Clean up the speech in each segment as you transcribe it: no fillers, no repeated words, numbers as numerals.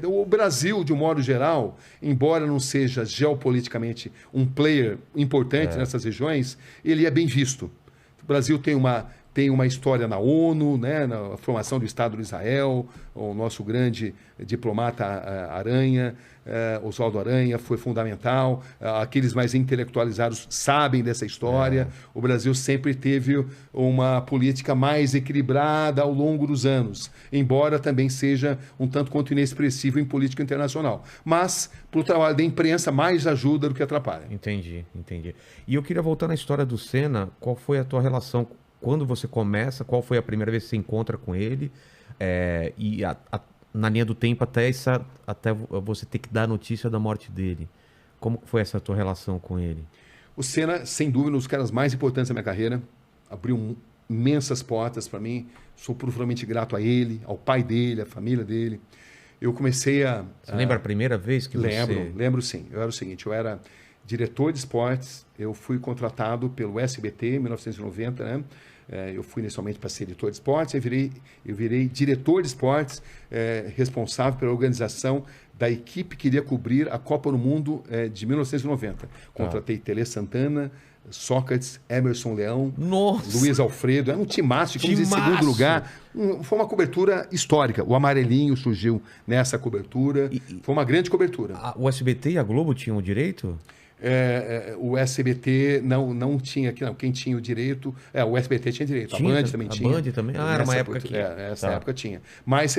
O Brasil, de um modo geral, embora não seja geopoliticamente um player importante nessas regiões, ele é bem visto. O Brasil tem uma história na ONU, né, na formação do Estado de Israel, o nosso grande diplomata Aranha, Oswaldo Aranha, foi fundamental. Aqueles mais intelectualizados sabem dessa história. O Brasil sempre teve uma política mais equilibrada ao longo dos anos, embora também seja um tanto quanto inexpressivo em política internacional. Mas, para o trabalho da imprensa, mais ajuda do que atrapalha. Entendi. E eu queria voltar na história do Senna. Qual foi a tua relação quando você começa? Qual foi a primeira vez que você encontra com ele? Na linha do tempo até você ter que dar a notícia da morte dele. Como foi essa tua relação com ele? O Senna, sem dúvida, um dos caras mais importantes da minha carreira. Abriu imensas portas para mim. Sou profundamente grato a ele, ao pai dele, à família dele. Eu comecei Você lembra a primeira vez que Lembro sim. Eu era o seguinte, eu era diretor de esportes, eu fui contratado pelo SBT em 1990, né? Eu fui inicialmente para ser editor de esportes, eu virei diretor de esportes, responsável pela organização da equipe que iria cobrir a Copa do Mundo de 1990. Contratei Tele Santana, Sócrates, Emerson Leão, Luiz Alfredo, era um timaço, ficamos em segundo lugar. Foi uma cobertura histórica. O Amarelinho surgiu nessa cobertura, foi uma grande cobertura. O SBT e a Globo tinham o direito? O SBT não tinha, quem tinha o direito, o SBT tinha direito, a Band também tinha. A Band também? Era uma época que... Essa época tinha. Mas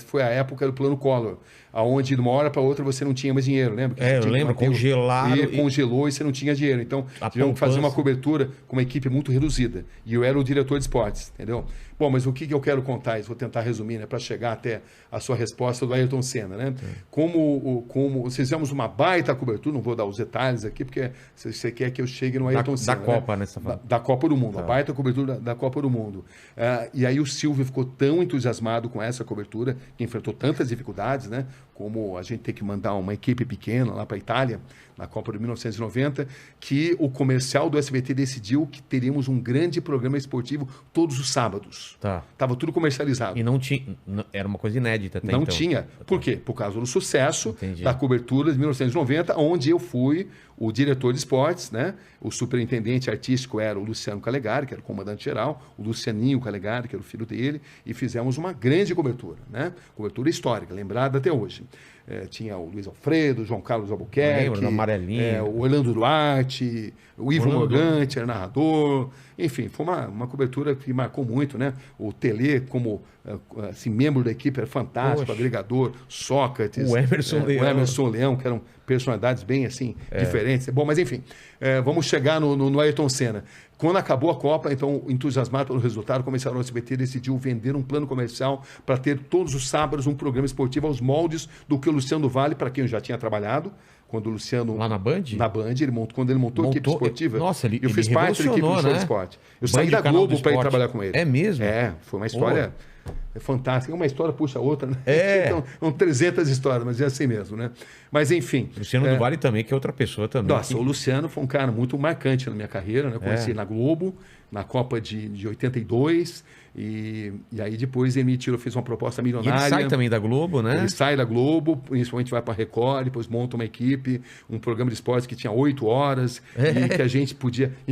foi a época do Plano Collor, onde de uma hora para outra você não tinha mais dinheiro, lembra? Eu lembro, congelaram. Congelou e você não tinha dinheiro. Então, tivemos que fazer uma cobertura com uma equipe muito reduzida. E eu era o diretor de esportes, entendeu? Bom, mas o que eu quero contar, vou tentar resumir, né, para chegar até a sua resposta do Ayrton Senna, né? Como fizemos uma baita cobertura, não vou dar os detalhes aqui, porque você quer que eu chegue no Ayrton Senna. Da Copa, né? Da Copa do Mundo, a baita cobertura da Copa do Mundo. E aí o Silvio ficou tão entusiasmado com essa cobertura, que enfrentou tantas dificuldades, né? Como a gente ter que mandar uma equipe pequena lá para a Itália, na Copa de 1990, que o comercial do SBT decidiu que teríamos um grande programa esportivo todos os sábados. Tava tudo comercializado. E não tinha... Era uma coisa inédita até Não então. tinha. Por quê? Por causa do sucesso da cobertura de 1990, onde eu fui o diretor de esportes, né? O superintendente artístico era o Luciano Calegari, que era o comandante-geral, o Lucianinho Calegari, que era o filho dele, e fizemos uma grande cobertura, né? Cobertura histórica, lembrada até hoje. Tinha o Luiz Alfredo, o João Carlos Albuquerque, do Amarelinho, o Orlando Duarte, o Ivo Morgante era narrador. Enfim, foi uma cobertura que marcou muito, né? O Tele, como assim, membro da equipe, era fantástico, agregador, Sócrates, o Emerson Leão, que eram personalidades bem assim, diferentes. Bom, mas enfim, vamos chegar no Ayrton Senna. Quando acabou a Copa, então, entusiasmado pelo resultado, começaram o SBT decidiu vender um plano comercial para ter todos os sábados um programa esportivo aos moldes do que o Luciano do Vale, para quem eu já tinha trabalhado, quando o Luciano... Lá na Band? Na Band, quando ele montou a equipe esportiva. Nossa, eu fiz parte da equipe do Show de Esporte. Eu saí da Globo para ir trabalhar com ele. É mesmo? Foi uma história... fantástica. Uma história puxa a outra, né? Então, são 300 histórias, mas é assim mesmo, né? Mas, enfim... Luciano do Vale também, que é outra pessoa também. Nossa, o Luciano foi um cara muito marcante na minha carreira, né? Eu conheci ele na Globo, na Copa de 82, e aí depois ele me fez uma proposta milionária. E ele sai também da Globo, né? Ele sai da Globo, principalmente vai para a Record, depois monta uma equipe, um programa de esporte que tinha 8 horas, e que a gente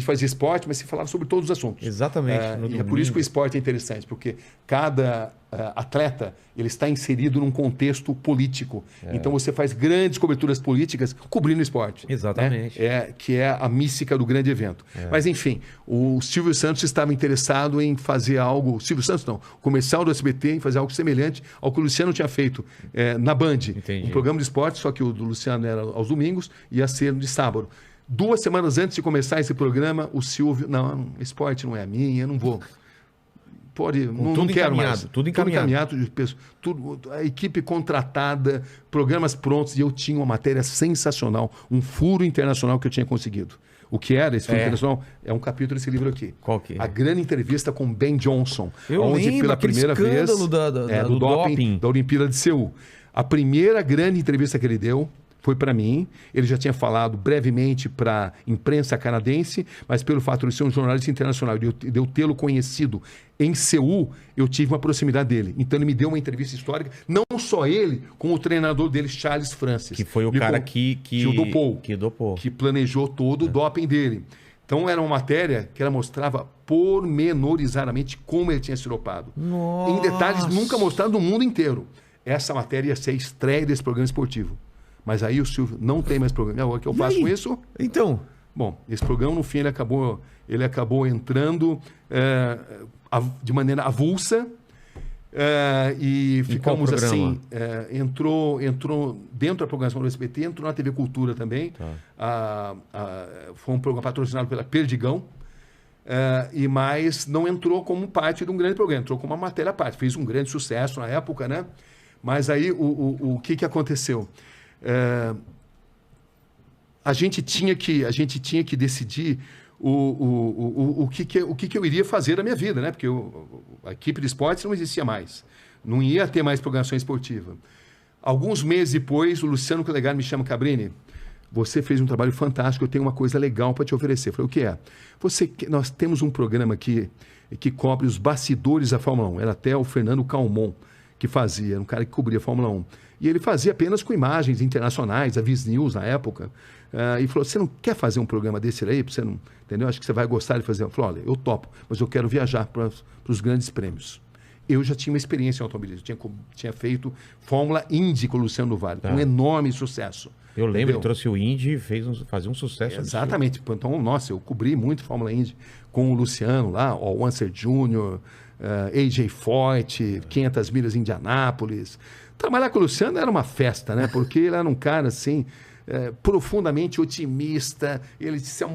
fazia esporte, mas se falava sobre todos os assuntos. Exatamente. E é por isso que o esporte é interessante, porque cada atleta, ele está inserido num contexto político. Então você faz grandes coberturas políticas cobrindo o esporte. Exatamente. Né? Que é a mística do grande evento. Mas enfim, o Silvio Santos estava interessado em fazer algo... Silvio Santos não, o comercial do SBT, em fazer algo semelhante ao que o Luciano tinha feito na Band. Entendi. Um programa de esporte, só que o do Luciano era aos domingos, ia ser de sábado. 2 semanas antes de começar esse programa, o Silvio... Não, esporte não é a minha, eu não vou... não quero mais. Tudo encaminhado. A equipe contratada, programas prontos, e eu tinha uma matéria sensacional, um furo internacional que eu tinha conseguido. O que era esse furo internacional? É um capítulo desse livro aqui. Qual que é? A grande entrevista com Ben Johnson. Onde pela primeira vez do doping da Olimpíada de Seul. A primeira grande entrevista que ele deu foi para mim. Ele já tinha falado brevemente para a imprensa canadense, mas pelo fato de ele ser um jornalista internacional e de eu tê-lo conhecido em Seul, eu tive uma proximidade dele. Então ele me deu uma entrevista histórica, não só ele, como o treinador dele, Charles Francis. Que foi o cara que o dopou. Que planejou todo o doping dele. Então era uma matéria que ela mostrava pormenorizadamente como ele tinha sido dopado. Nossa. Em detalhes nunca mostrados no mundo inteiro. Essa matéria ia ser a estreia desse programa esportivo. Mas aí o Silvio não tem mais programa. O que eu faço com isso? Então. Bom, esse programa, no fim, ele acabou entrando de maneira avulsa e ficamos assim. Entrou dentro da programação do SBT, entrou na TV Cultura também. Tá. Foi um programa patrocinado pela Perdigão. Mas não entrou como parte de um grande programa, entrou como uma matéria à parte. Fez um grande sucesso na época, né? Mas aí o que aconteceu? A gente tinha que decidir o que eu iria fazer da minha vida, né? Porque a equipe de esportes não existia mais. Não ia ter mais programação esportiva. Alguns meses depois, o Luciano Calegari me chama: Cabrini, você fez um trabalho fantástico, eu tenho uma coisa legal para te oferecer. Eu falei: o que é? Nós temos um programa aqui que cobre os bastidores da Fórmula 1. Era até o Fernando Calmon que fazia, era um cara que cobria a Fórmula 1. E ele fazia apenas com imagens internacionais, a Viz News na época. E falou: você não quer fazer um programa desse aí? Você não, entendeu? Acho que você vai gostar de fazer. Eu falei: olha, eu topo, mas eu quero viajar para os grandes prêmios. Eu já tinha uma experiência em automobilismo. Tinha feito Fórmula Indy com o Luciano do Vale, com um enorme sucesso. Eu lembro, ele trouxe o Indy e fazia um sucesso. Exatamente. Absurdo. Então, nossa, eu cobri muito Fórmula Indy com o Luciano lá, o Wanser Jr., AJ Foyt, 500 milhas em Indianápolis. Trabalhar com o Luciano era uma festa, né? Porque ele era um cara, assim, profundamente otimista.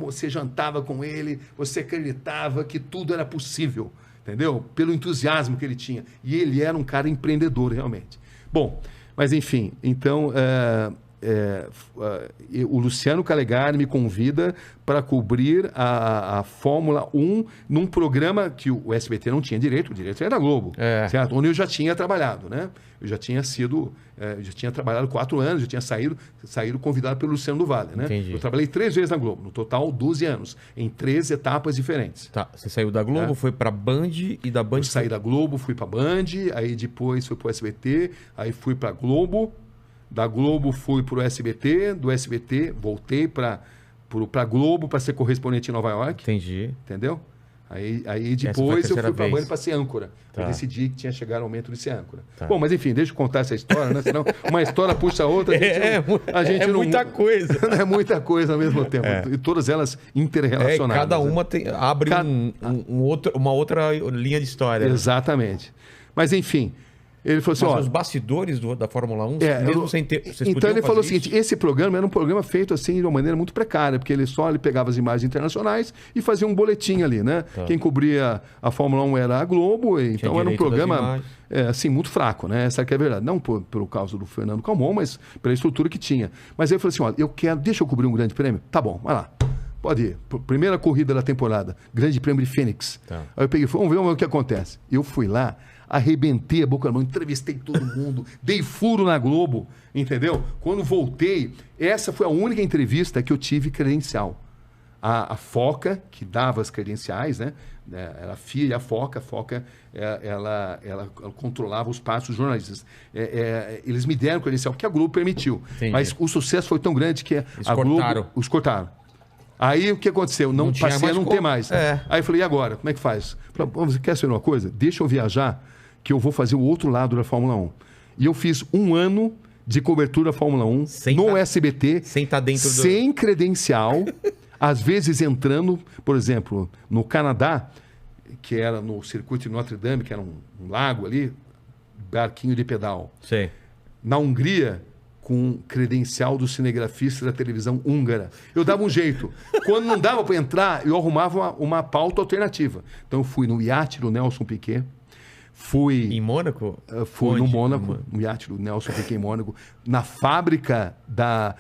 Você jantava com ele, você acreditava que tudo era possível, entendeu? Pelo entusiasmo que ele tinha. E ele era um cara empreendedor, realmente. Bom, mas enfim, então... o Luciano Calegari me convida para cobrir a Fórmula 1 num programa que o SBT não tinha direito, o direito era da Globo, certo? Onde eu já tinha trabalhado, né? Eu já tinha trabalhado 4 anos, já tinha saído convidado pelo Luciano do Vale, né? Entendi. Eu trabalhei 3 vezes na Globo, no total 12 anos, em 3 etapas diferentes. Tá, você saiu da Globo, foi para Band e da Band... Eu saí da Globo, fui para Band, aí depois fui para o SBT, aí fui para Globo. Da Globo fui para o SBT, do SBT voltei para Globo para ser correspondente em Nova York. Entendi. Entendeu? Aí depois eu fui para a Band para ser âncora. Tá. Eu decidi que tinha chegado o momento de ser âncora. Tá. Bom, mas enfim, deixa eu contar essa história, né? Senão uma história puxa a outra. A gente não, muita coisa. É muita coisa ao mesmo tempo. E todas elas interrelacionadas. Cada uma abre uma outra linha de história. Exatamente. Mas enfim... Ele falou assim, mas os bastidores da Fórmula 1, mesmo sem ter... Então ele falou o seguinte, esse programa era um programa feito assim de uma maneira muito precária, porque ele pegava as imagens internacionais e fazia um boletim ali, né? Tá. Quem cobria a Fórmula 1 era a Globo, então era um programa assim, muito fraco, né? Essa que é a verdade. Não por causa do Fernando Calmon, mas pela estrutura que tinha. Mas aí ele falou assim, olha, deixa eu cobrir um grande prêmio? Tá bom, vai lá. Pode ir. Primeira corrida da temporada, Grande Prêmio de Phoenix. Tá. Aí eu peguei, vamos ver o que acontece. Eu fui lá, arrebentei a boca na mão, entrevistei todo mundo, dei furo na Globo, entendeu? Quando voltei, essa foi a única entrevista que eu tive credencial. A Foca, que dava as credenciais, né? Era a FIA e a Foca. A Foca, ela controlava os passos dos jornalistas. Eles me deram credencial, porque a Globo permitiu. Entendi. Mas o sucesso foi tão grande que a Globo... Os cortaram. Aí o que aconteceu? Passei a não ter mais. Aí eu falei, e agora? Como é que faz? Falei, você quer saber uma coisa? Deixa eu viajar, que eu vou fazer o outro lado da Fórmula 1. E eu fiz 1 ano de cobertura da Fórmula 1 no SBT, sem estar dentro sem credencial, às vezes entrando, por exemplo, no Canadá, que era no circuito de Notre Dame, que era um lago ali, barquinho de pedal. Sim. Na Hungria, com credencial do cinegrafista da televisão húngara. Eu dava um jeito. Quando não dava para entrar, eu arrumava uma pauta alternativa. Então eu fui no iate do Nelson Piquet, fui... Em Mônaco? Fui no Mônaco, no iate do Nelson Piquet em Mônaco, na fábrica da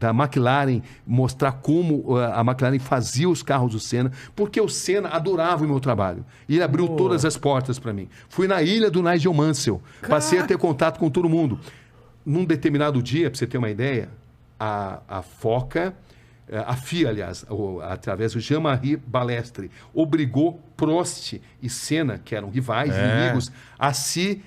McLaren, mostrar como a McLaren fazia os carros do Senna, porque o Senna adorava o meu trabalho. E ele abriu todas as portas para mim. Fui na ilha do Nigel Mansell, passei a ter contato com todo mundo. num determinado dia, para você ter uma ideia, a Foca, a FIA, aliás, através do Jean-Marie Balestre, obrigou Prost e Senna, que eram rivais, inimigos, a se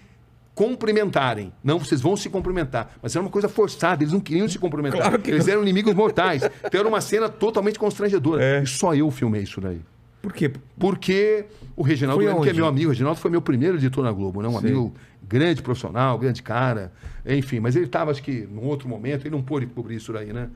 cumprimentarem. Não, vocês vão se cumprimentar. Mas era uma coisa forçada, eles não queriam se cumprimentar. Claro que eles eram inimigos mortais. Então era uma cena totalmente constrangedora. E só eu filmei isso daí. Por quê? Porque o Reginaldo, que é meu amigo, o Reginaldo foi meu primeiro editor na Globo, né? Um amigo grande profissional, grande cara, enfim. Mas ele estava, acho que, num outro momento, ele não pôde cobrir isso daí, né?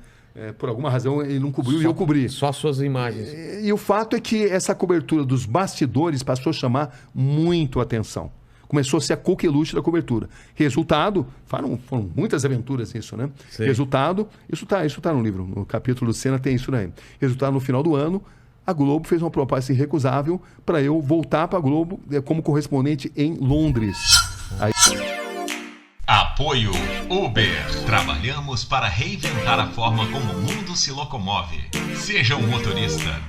Por alguma razão, ele não cobriu e eu cobri. Só suas imagens. E o fato é que essa cobertura dos bastidores passou a chamar muito a atenção. Começou a ser a coqueluche da cobertura. Resultado, foram muitas aventuras nisso, né? Sim. Resultado, isso tá no livro, no capítulo do Senna tem isso daí. Resultado, no final do ano, a Globo fez uma proposta irrecusável para eu voltar para a Globo como correspondente em Londres. Aí... Apoio Uber. Trabalhamos para reinventar a forma como o mundo se locomove. Seja um motorista.